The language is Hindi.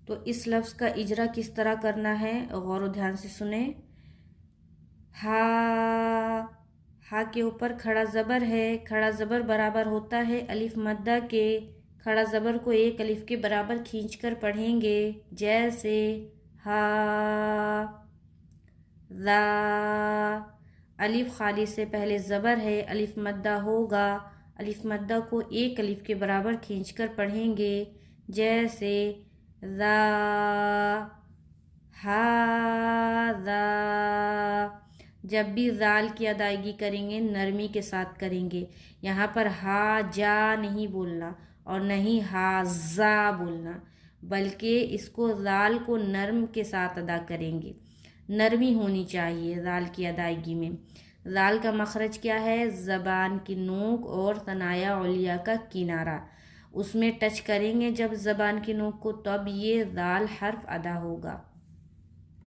तो इस लफ्ज़ का इजरा किस तरह करना है, गौर व ध्यान से सुने। हा, हा के ऊपर खड़ा ज़बर है, खड़ा ज़बर बराबर होता है अलिफ मद्दा के। खड़ा ज़बर को एक अलिफ के बराबर खींचकर पढ़ेंगे, जैसे हा, ज़ा। अलिफ खाली से पहले ज़बर है, अलिफ मद्दा होगा। अलिफ मद्दा को एक अलिफ के बराबर खींचकर पढ़ेंगे, जैसे ज़ा, हाज़ा। जब भी ज़ाल की अदायगी करेंगे नरमी के साथ करेंगे। यहाँ पर हा जा नहीं बोलना और नहीं हाज़ा बोलना, बल्कि इसको ज़ाल को नर्म के साथ अदा करेंगे। नरमी होनी चाहिए ज़ाल की अदायगी में। ज़ाल का मखरज क्या है, ज़बान की नोक और तनाया औलिया का किनारा, उसमें टच करेंगे जब ज़बान की नोक को, तब ये ज़ाल हर्फ अदा होगा।